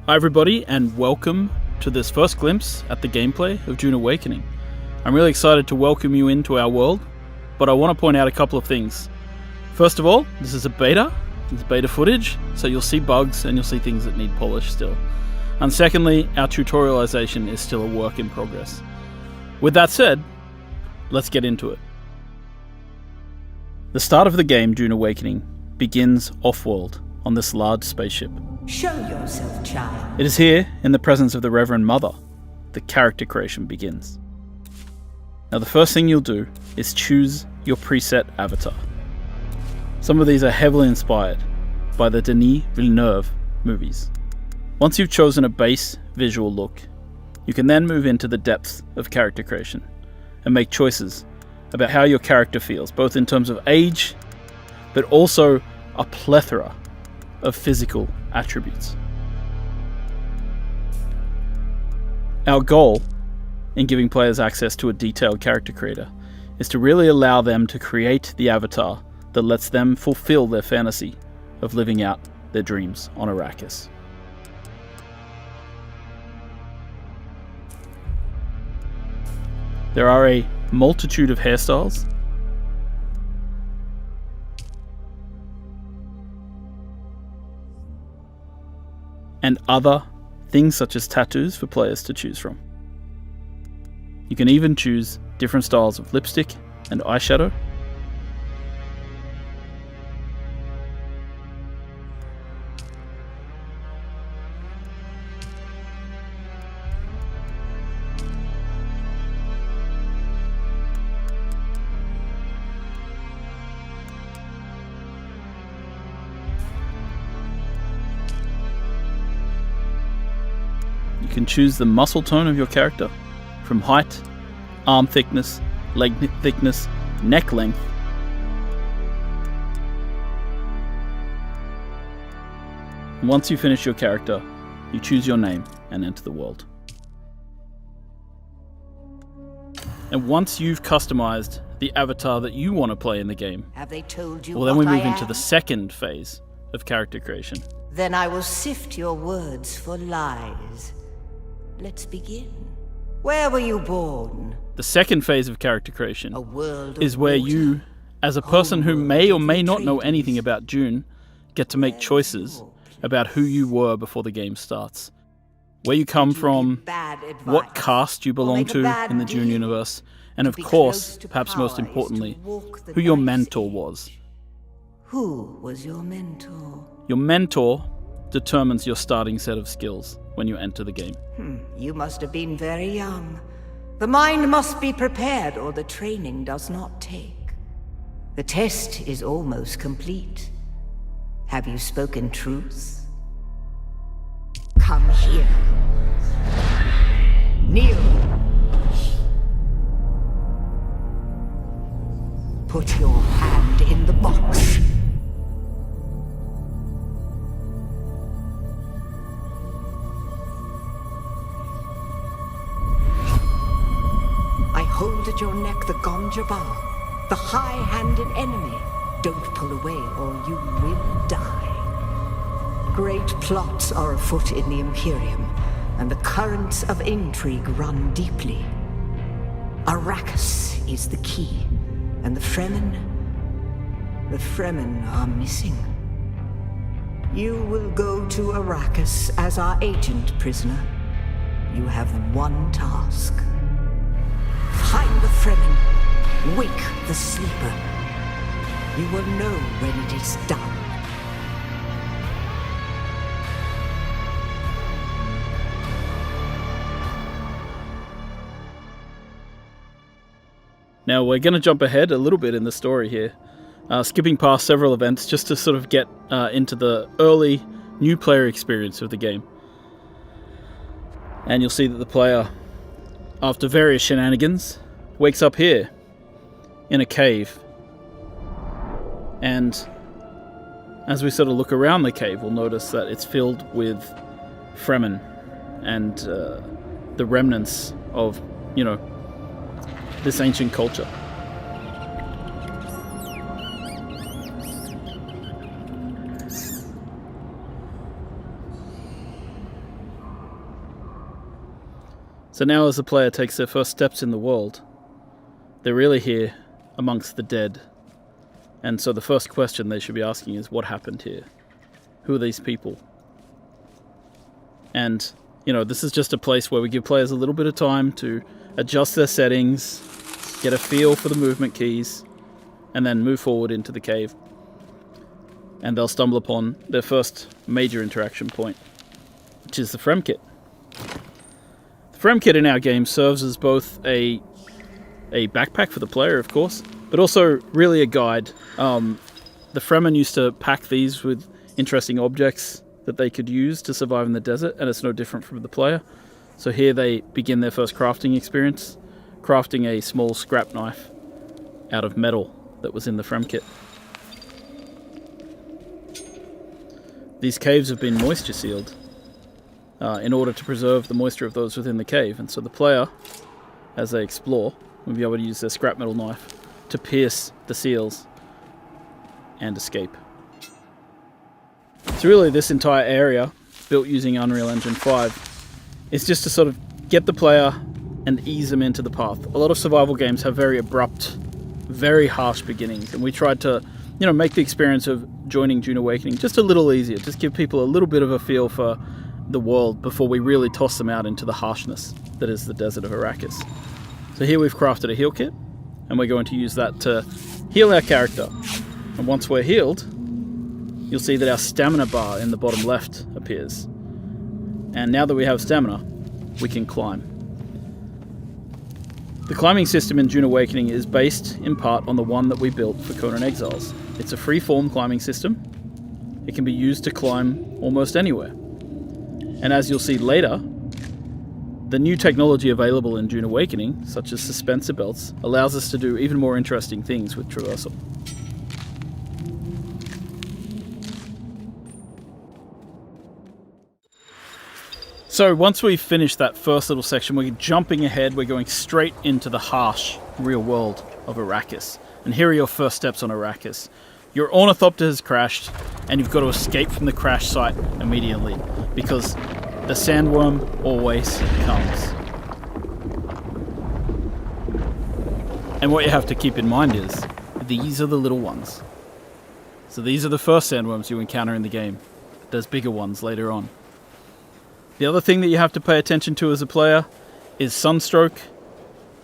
Hi everybody, and welcome to this first glimpse at the gameplay of Dune Awakening. I'm really excited to welcome you into our world, but I want to point out a couple of things. First of all, this is a beta. It's beta footage, so you'll see bugs and you'll see things that need polish still. And secondly, our tutorialization is still a work in progress. With that said, let's get into it. The start of the game, Dune Awakening, begins off-world on this large spaceship. Show yourself, child. It is here, in the presence of the Reverend Mother, the character creation begins. Now the first thing you'll do is choose your preset avatar. Some of these are heavily inspired by the Denis Villeneuve movies. Once you've chosen a base visual look, you can then move into the depths of character creation and make choices about how your character feels, both in terms of age, but also a plethora of physical attributes. Our goal in giving players access to a detailed character creator is to really allow them to create the avatar that lets them fulfill their fantasy of living out their dreams on Arrakis. There are a multitude of hairstyles and other things such as tattoos for players to choose from. You can even choose different styles of lipstick and eyeshadow. You can choose the muscle tone of your character, from height, arm thickness, leg thickness, neck length. Once you finish your character, you choose your name and enter the world. And once you've customized the avatar that you want to play in the game, Have they told you well, then we what move I into am? the second phase of character creation. Then I will sift your words for lies. Let's begin. Where were you born? The second phase of character creation A world of is where water. you, as a person who may or may not know anything about Dune, get to make choices about who you were before the game starts. Where you come from, Bad advice. what caste you belong make a to bad in the Dune deal. universe, and of be course, close to perhaps power most is to importantly, walk the who your dice mentor in. was. Who was your mentor? Your mentor determines your starting set of skills when you enter the game. You must have been very young. The mind must be prepared or the training does not take. The test is almost complete. Have you spoken truth? Come here. Kneel. Put your hand in the box. I hold at your neck the Gom-Jabbar, the high-handed enemy. Don't pull away or you will die. Great plots are afoot in the Imperium, and the currents of intrigue run deeply. Arrakis is the key, and the Fremen are missing. You will go to Arrakis as our agent, prisoner. You have one task. Find the Fremen. Wake the sleeper. You will know when it is done. Now we're going to jump ahead a little bit in the story here, skipping past several events just to sort of get into the early new player experience of the game. And you'll see that the player, after various shenanigans, wakes up here in a cave. And as we sort of look around the cave, we'll notice that it's filled with Fremen and the remnants of, this ancient culture. So now as the player takes their first steps in the world, they're really here amongst the dead. And so the first question they should be asking is, what happened here? Who are these people? And, you know, this is just a place where we give players a little bit of time to adjust their settings, get a feel for the movement keys, and then move forward into the cave. And they'll stumble upon their first major interaction point, which is the Frem kit. The Frem kit in our game serves as both a backpack for the player, of course, but also really a guide. The Fremen used to pack these with interesting objects that they could use to survive in the desert, and it's no different from the player. So here they begin their first crafting experience, crafting a small scrap knife out of metal that was in the Frem kit. These caves have been moisture sealed in order to preserve the moisture of those within the cave, and so the player, as they explore, will be able to use their scrap metal knife to pierce the seals and escape. So really this entire area, built using Unreal Engine 5, is just to sort of get the player and ease them into the path. A lot of survival games have very abrupt, very harsh beginnings, and we tried to, you know, make the experience of joining Dune Awakening just a little easier, just give people a little bit of a feel for the world before we really toss them out into the harshness that is the desert of Arrakis. So here we've crafted a heal kit, and we're going to use that to heal our character. And once we're healed, you'll see that our stamina bar in the bottom left appears. And now that we have stamina, we can climb. The climbing system in Dune Awakening is based in part on the one that we built for Conan Exiles. It's a free-form climbing system. It can be used to climb almost anywhere. And as you'll see later, the new technology available in Dune Awakening, such as suspensor belts, allows us to do even more interesting things with traversal. So once we've finished that first little section, we're jumping ahead, we're going straight into the harsh real world of Arrakis. And here are your first steps on Arrakis. Your ornithopter has crashed, and you've got to escape from the crash site immediately, because the sandworm always comes. And what you have to keep in mind is, these are the little ones. So these are the first sandworms you encounter in the game. There's bigger ones later on. The other thing that you have to pay attention to as a player is sunstroke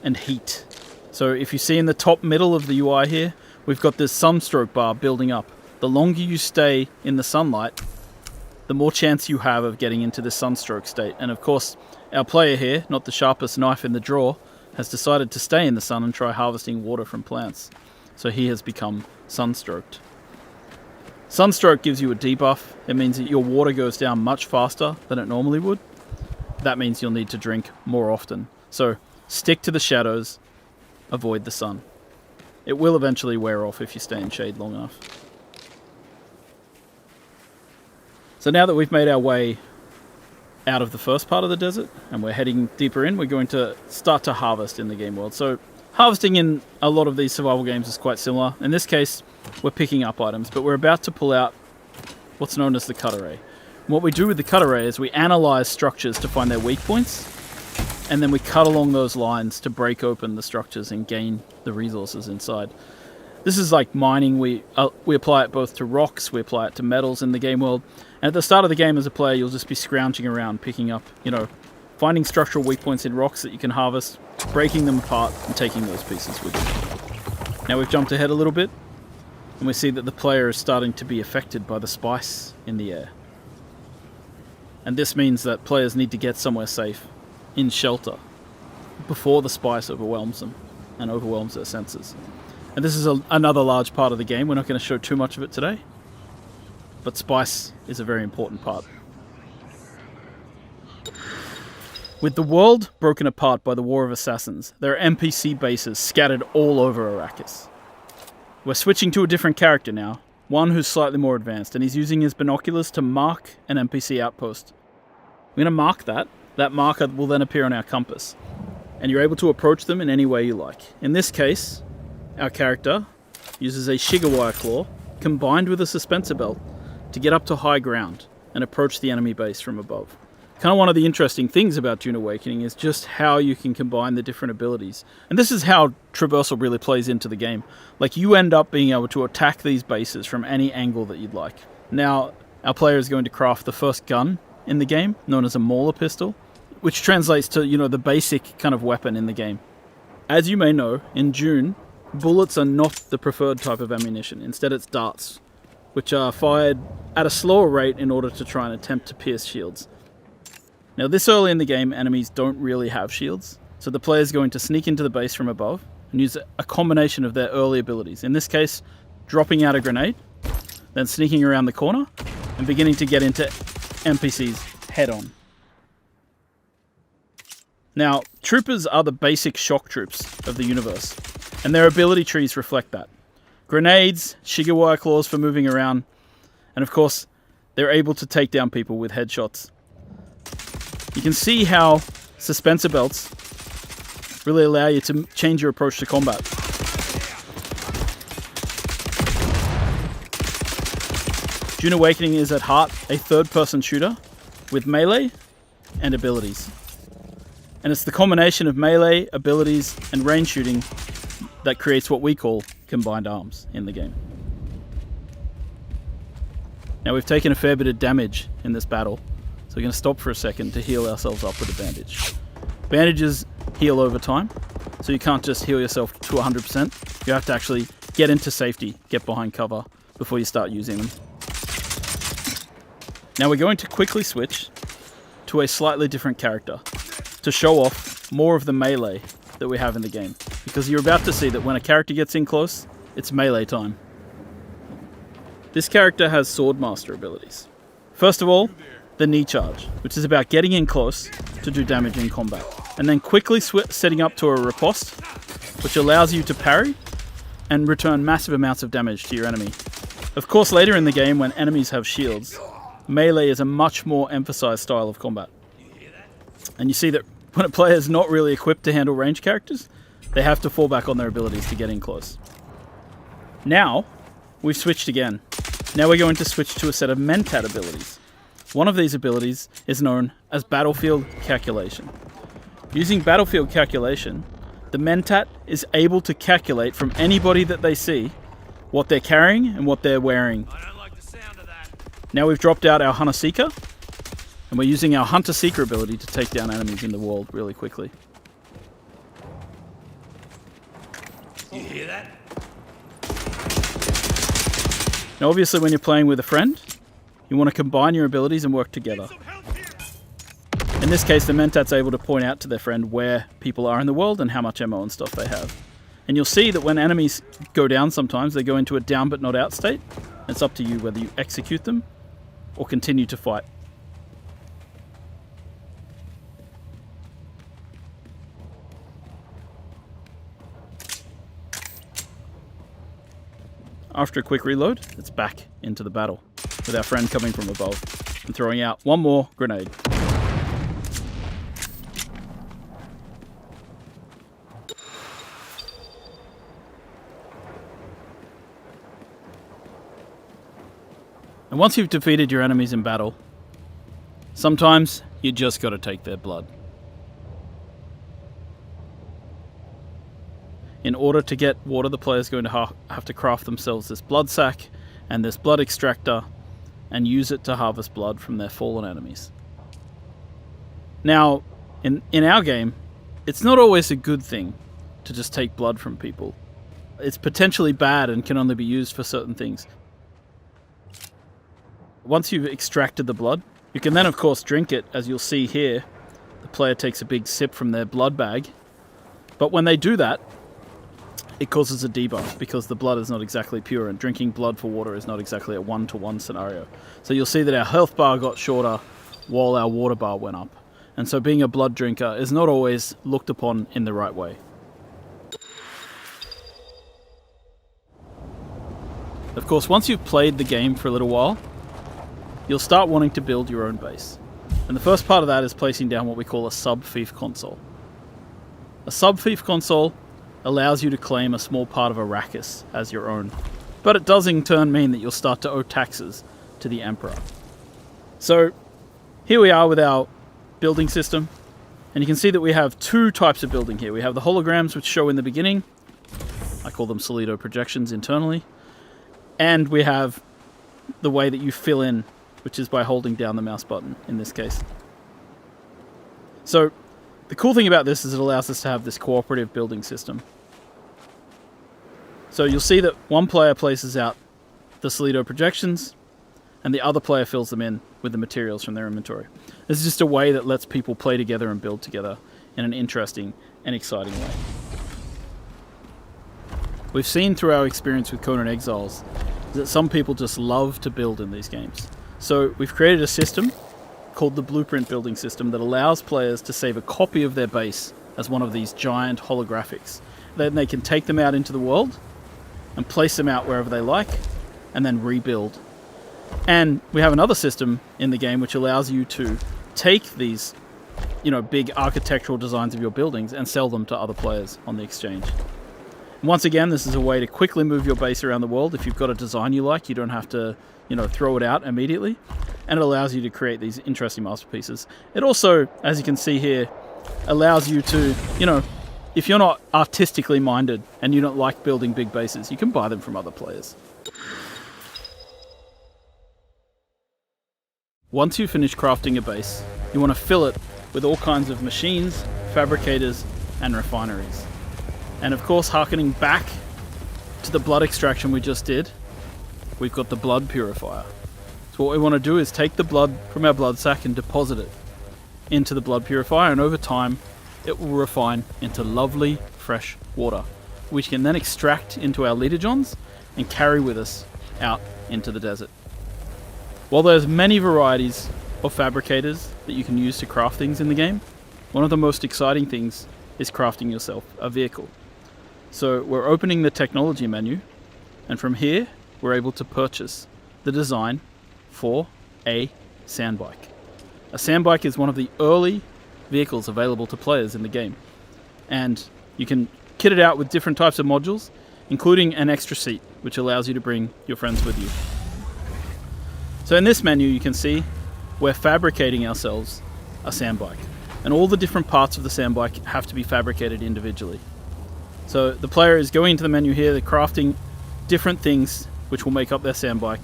and heat. So if you see in the top middle of the UI here, we've got this sunstroke bar building up. The longer you stay in the sunlight, the more chance you have of getting into this sunstroke state. And of course, our player here, not the sharpest knife in the drawer, has decided to stay in the sun and try harvesting water from plants. So he has become sunstroked. Sunstroke gives you a debuff. It means that your water goes down much faster than it normally would. That means you'll need to drink more often. So stick to the shadows, avoid the sun. It will eventually wear off if you stay in shade long enough. So now that we've made our way out of the first part of the desert and we're heading deeper in, we're going to start to harvest in the game world. So harvesting in a lot of these survival games is quite similar. In this case, we're picking up items, but we're about to pull out what's known as the cut array. And what we do with the cut array is we analyze structures to find their weak points, and then we cut along those lines to break open the structures and gain the resources inside. This is like mining. We apply it both to rocks, we apply it to metals in the game world. And at the start of the game as a player, you'll just be scrounging around, picking up, finding structural weak points in rocks that you can harvest, breaking them apart, and taking those pieces with you. Now we've jumped ahead a little bit, and we see that the player is starting to be affected by the spice in the air. And this means that players need to get somewhere safe, in shelter, before the spice overwhelms them and overwhelms their senses. And this is another large part of the game. We're not going to show too much of it today, but spice is a very important part. With the world broken apart by the War of Assassins, there are NPC bases scattered all over Arrakis. We're switching to a different character now, one who's slightly more advanced, and he's using his binoculars to mark an NPC outpost. We're going to mark that. That marker will then appear on our compass, and you're able to approach them in any way you like. In this case, our character uses a Shigawire claw combined with a suspensor belt to get up to high ground and approach the enemy base from above. Kind of one of the interesting things about Dune Awakening is just how you can combine the different abilities. And this is how traversal really plays into the game. Like, you end up being able to attack these bases from any angle that you'd like. Now, our player is going to craft the first gun in the game, known as a mauler pistol, which translates to, the basic kind of weapon in the game. As you may know, in Dune, bullets are not the preferred type of ammunition. Instead, it's darts, which are fired at a slower rate in order to try and attempt to pierce shields. Now, this early in the game, enemies don't really have shields, so the player is going to sneak into the base from above and use a combination of their early abilities. In this case, dropping out a grenade, then sneaking around the corner, and beginning to get into NPCs head-on. Now, troopers are the basic shock troops of the universe, and their ability trees reflect that. Grenades, Shiga claws for moving around, and of course, they're able to take down people with headshots. You can see how suspensor belts really allow you to change your approach to combat. Dune Awakening is at heart a third-person shooter with melee and abilities. And it's the combination of melee, abilities, and range shooting that creates what we call combined arms in the game. Now, we've taken a fair bit of damage in this battle, so we're going to stop for a second to heal ourselves up with a bandage. Bandages heal over time, so you can't just heal yourself to 100%. You have to actually get into safety, get behind cover before you start using them. Now we're going to quickly switch to a slightly different character to show off more of the melee that we have in the game, because you're about to see that when a character gets in close, it's melee time. This character has Swordmaster abilities. First of all, the knee charge, which is about getting in close to do damage in combat, and then quickly setting up to a riposte, which allows you to parry and return massive amounts of damage to your enemy. Of course, later in the game, when enemies have shields, melee is a much more emphasized style of combat. And you see that when a player is not really equipped to handle ranged characters, they have to fall back on their abilities to get in close. Now, we've switched again. Now we're going to switch to a set of Mentat abilities. One of these abilities is known as Battlefield Calculation. Using Battlefield Calculation, the Mentat is able to calculate from anybody that they see what they're carrying and what they're wearing. I don't like the sound of that. Now we've dropped out our Hunter Seeker, and we're using our Hunter Seeker ability to take down enemies in the world really quickly. You hear that? Now obviously when you're playing with a friend, you want to combine your abilities and work together. In this case, the Mentat's able to point out to their friend where people are in the world and how much ammo and stuff they have. And you'll see that when enemies go down sometimes, they go into a down but not out state. It's up to you whether you execute them or continue to fight. After a quick reload, it's back into the battle, with our friend coming from above and throwing out one more grenade. And once you've defeated your enemies in battle, sometimes you just gotta take their blood. In order to get water, the player's going to have to craft themselves this blood sack and this blood extractor and use it to harvest blood from their fallen enemies. Now, in our game, it's not always a good thing to just take blood from people. It's potentially bad and can only be used for certain things. Once you've extracted the blood, you can then of course drink it. As you'll see here, the player takes a big sip from their blood bag. But when they do that, it causes a debuff because the blood is not exactly pure, and drinking blood for water is not exactly a 1-to-1 scenario. So you'll see that our health bar got shorter while our water bar went up. And so being a blood drinker is not always looked upon in the right way. Of course, once you've played the game for a little while, you'll start wanting to build your own base. And the first part of that is placing down what we call a sub-fief console. A sub-fief console allows you to claim a small part of Arrakis as your own, but it does in turn mean that you'll start to owe taxes to the Emperor. So here we are with our building system. And you can see that we have two types of building here. We have the holograms, which show in the beginning. I call them solido projections internally. And we have the way that you fill in, which is by holding down the mouse button in this case. So the cool thing about this is it allows us to have this cooperative building system. So you'll see that one player places out the solido projections and the other player fills them in with the materials from their inventory. This is just a way that lets people play together and build together in an interesting and exciting way. We've seen through our experience with Conan Exiles that some people just love to build in these games. So we've created a system called the Blueprint Building System that allows players to save a copy of their base as one of these giant holographics. Then they can take them out into the world and place them out wherever they like and then rebuild. And we have another system in the game which allows you to take these, big architectural designs of your buildings and sell them to other players on the exchange. And once again, this is a way to quickly move your base around the world. If you've got a design you like, you don't have to, throw it out immediately. And it allows you to create these interesting masterpieces. It also, as you can see here, allows you to, if you're not artistically minded and you don't like building big bases, you can buy them from other players. Once you finish crafting a base, you want to fill it with all kinds of machines, fabricators, and refineries. And of course, harkening back to the blood extraction we just did, we've got the blood purifier. So what we want to do is take the blood from our blood sac and deposit it into the blood purifier, and over time, it will refine into lovely, fresh water, which can then extract into our liter-johns and carry with us out into the desert. While there's many varieties of fabricators that you can use to craft things in the game, one of the most exciting things is crafting yourself a vehicle. So we're opening the technology menu, and from here we're able to purchase the design for a sandbike. A sandbike is one of the early vehicles available to players in the game, and you can kit it out with different types of modules, including an extra seat, which allows you to bring your friends with you. So in this menu you can see we're fabricating ourselves a sandbike, and all the different parts of the sandbike have to be fabricated individually. So the player is going into the menu here, they're crafting different things which will make up their sandbike,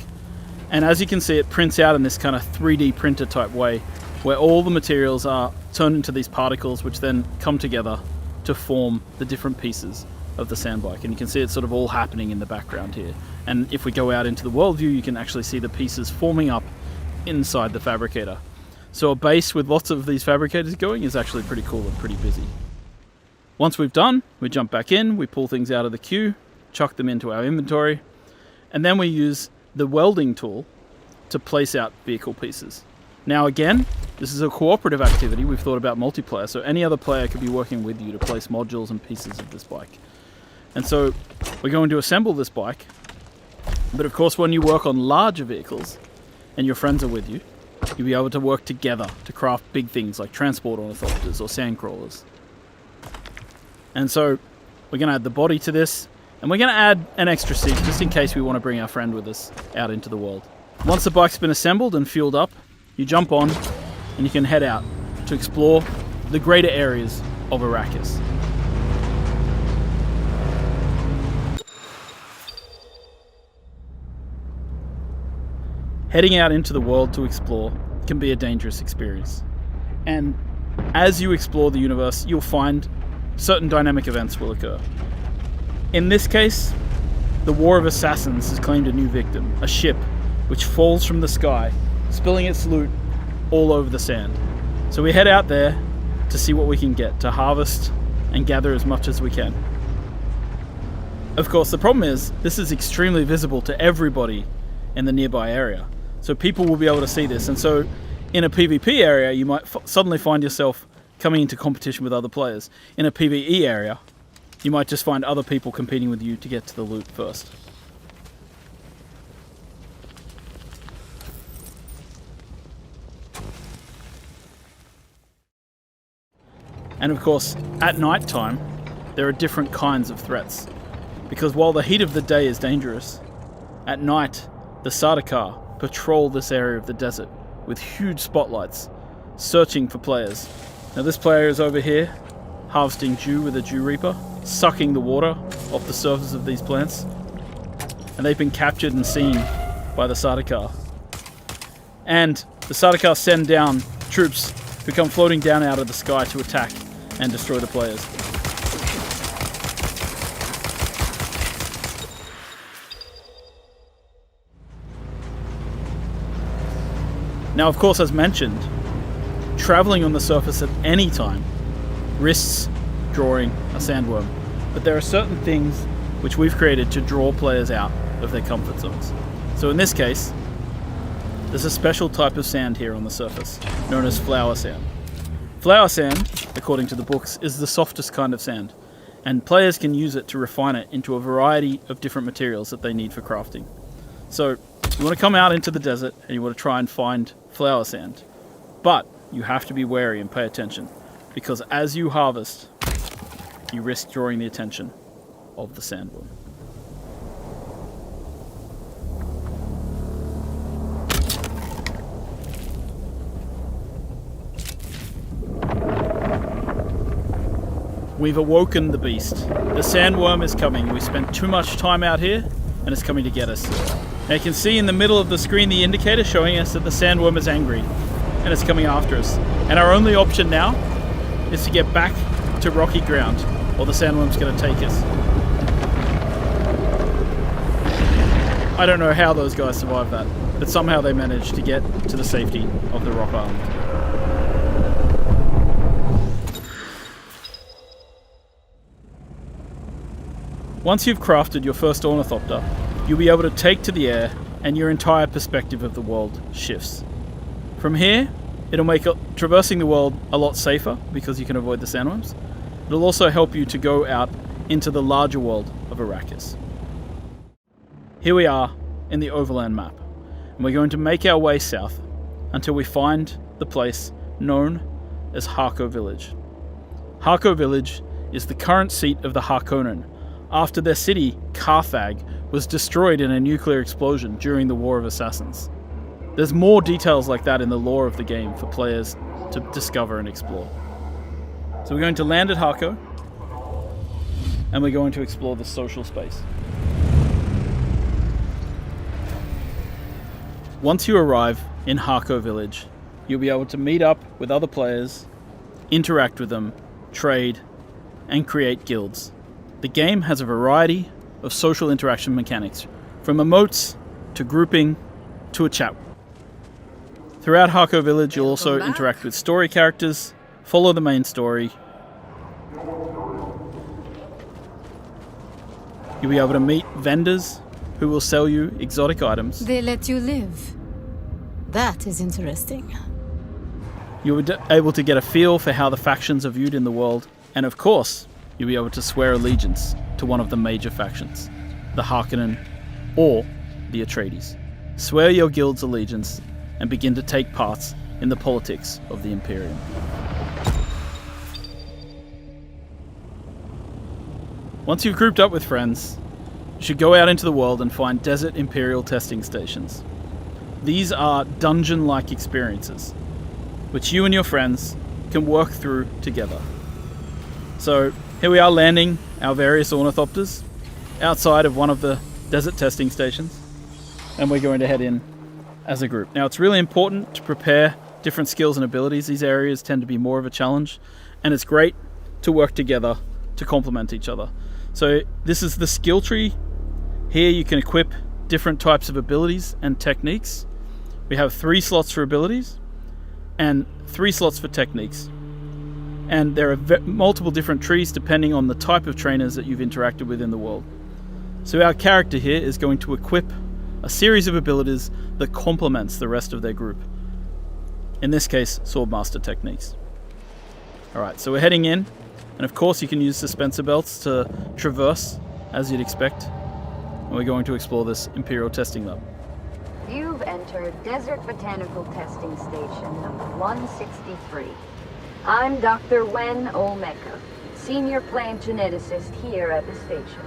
and as you can see it prints out in this kind of 3D printer type way where all the materials are turned into these particles which then come together to form the different pieces of the sandbike. And you can see it's sort of all happening in the background here. And if we go out into the world view, you can actually see the pieces forming up inside the fabricator. So a base with lots of these fabricators going is actually pretty cool and pretty busy. Once we've done, we jump back in, we pull things out of the queue, chuck them into our inventory, and then we use the welding tool to place out vehicle pieces. Now again, this is a cooperative activity. We've thought about multiplayer, so any other player could be working with you to place modules and pieces of this bike. And so we're going to assemble this bike, but of course when you work on larger vehicles and your friends are with you, you'll be able to work together to craft big things like transport ornithopters or sandcrawlers. And so we're going to add the body to this, and we're going to add an extra seat just in case we want to bring our friend with us out into the world. Once the bike's been assembled and fueled up, you jump on and you can head out to explore the greater areas of Arrakis. Heading out into the world to explore can be a dangerous experience. And as you explore the universe, you'll find certain dynamic events will occur. In this case, the War of Assassins has claimed a new victim, a ship which falls from the sky, spilling its loot all over the sand. So we head out there to see what we can get, to harvest and gather as much as we can. Of course, the problem is, this is extremely visible to everybody in the nearby area. So people will be able to see this, and so in a PvP area you might suddenly find yourself coming into competition with other players. In a PvE area you might just find other people competing with you to get to the loot first. And of course, at night time there are different kinds of threats, because while the heat of the day is dangerous, at night the Sardaukar patrol this area of the desert with huge spotlights searching for players. Now this player is over here, harvesting dew with a dew reaper, sucking the water off the surface of these plants, and they've been captured and seen by the Sardaukar. And the Sardaukar send down troops who come floating down out of the sky to attack and destroy the players. Now, of course, as mentioned, traveling on the surface at any time risks drawing a sandworm. But there are certain things which we've created to draw players out of their comfort zones. So in this case, there's a special type of sand here on the surface, known as flower sand. Flower sand, according to the books, is the softest kind of sand, and players can use it to refine it into a variety of different materials that they need for crafting. So you want to come out into the desert and you want to try and find flower sand. But you have to be wary and pay attention, because as you harvest, you risk drawing the attention of the sandworm. We've awoken the beast. The sandworm is coming. We spent too much time out here and it's coming to get us. Now you can see in the middle of the screen the indicator showing us that the sandworm is angry and it's coming after us. And our only option now is to get back to rocky ground, or the sandworm's going to take us. I don't know how those guys survived that, but somehow they managed to get to the safety of the rock island. Once you've crafted your first ornithopter, you'll be able to take to the air and your entire perspective of the world shifts. From here, it'll make traversing the world a lot safer because you can avoid the sandworms. It'll also help you to go out into the larger world of Arrakis. Here we are in the overland map, and we're going to make our way south until we find the place known as Harko Village. Harko Village is the current seat of the Harkonnen, after their city, Carthag, was destroyed in a nuclear explosion during the War of Assassins. There's more details like that in the lore of the game for players to discover and explore. So we're going to land at Harko, and we're going to explore the social space. Once you arrive in Harko Village, you'll be able to meet up with other players, interact with them, trade, and create guilds. The game has a variety of social interaction mechanics, from emotes to grouping to a chat. Throughout Harko Village, you'll also interact with story characters, follow the main story. You'll be able to meet vendors who will sell you exotic items. They let you live. That is interesting. You'll be able to get a feel for how the factions are viewed in the world, and of course, you'll be able to swear allegiance to one of the major factions, the Harkonnen or the Atreides. Swear your guild's allegiance and begin to take part in the politics of the Imperium. Once you've grouped up with friends, you should go out into the world and find desert Imperial testing stations. These are dungeon-like experiences, which you and your friends can work through together. So here we are landing our various ornithopters outside of one of the desert testing stations, and we're going to head in as a group. Now it's really important to prepare different skills and abilities. These areas tend to be more of a challenge, and it's great to work together to complement each other. So this is the skill tree. Here you can equip different types of abilities and techniques. We have 3 slots for abilities and 3 slots for techniques. And there are multiple different trees depending on the type of trainers that you've interacted with in the world. So our character here is going to equip a series of abilities that complements the rest of their group. In this case, Swordmaster techniques. Alright, so we're heading in, and of course you can use dispenser belts to traverse as you'd expect. And we're going to explore this Imperial testing lab. You've entered Desert Botanical Testing Station number 163. I'm Dr. Wen Olmeca, Senior Plant Geneticist here at the station.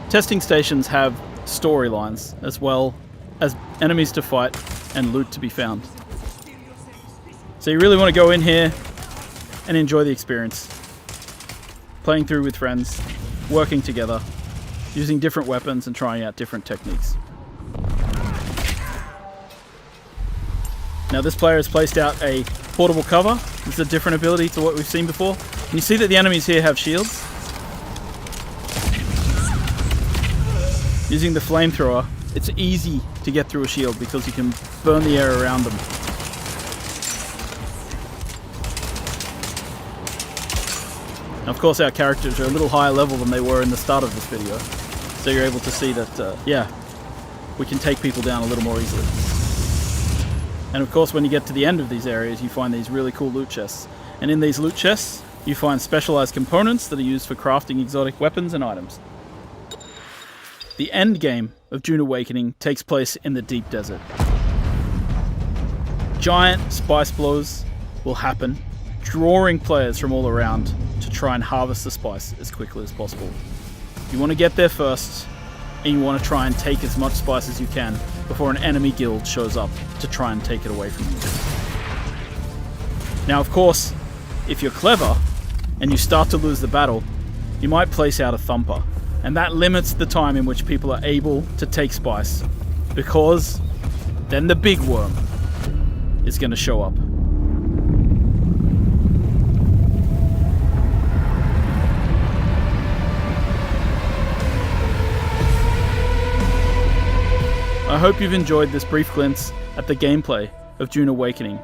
Testing stations have storylines, as well as enemies to fight and loot to be found. So you really want to go in here and enjoy the experience. Playing through with friends, working together, using different weapons and trying out different techniques. Now this player has placed out a portable cover. This is a different ability to what we've seen before. And you see that the enemies here have shields. Using the flamethrower, it's easy to get through a shield because you can burn the air around them. Now, of course, our characters are a little higher level than they were in the start of this video. So you're able to see that, yeah, we can take people down a little more easily. And of course, when you get to the end of these areas, you find these really cool loot chests. And in these loot chests, you find specialized components that are used for crafting exotic weapons and items. The end game of Dune Awakening takes place in the deep desert. Giant spice blows will happen, drawing players from all around to try and harvest the spice as quickly as possible. You want to get there first, and you want to try and take as much spice as you can before an enemy guild shows up to try and take it away from you. Now, of course, if you're clever and you start to lose the battle, you might place out a thumper, and that limits the time in which people are able to take spice, because then the big worm is going to show up. I hope you've enjoyed this brief glimpse at the gameplay of Dune Awakening,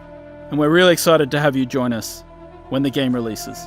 and we're really excited to have you join us when the game releases.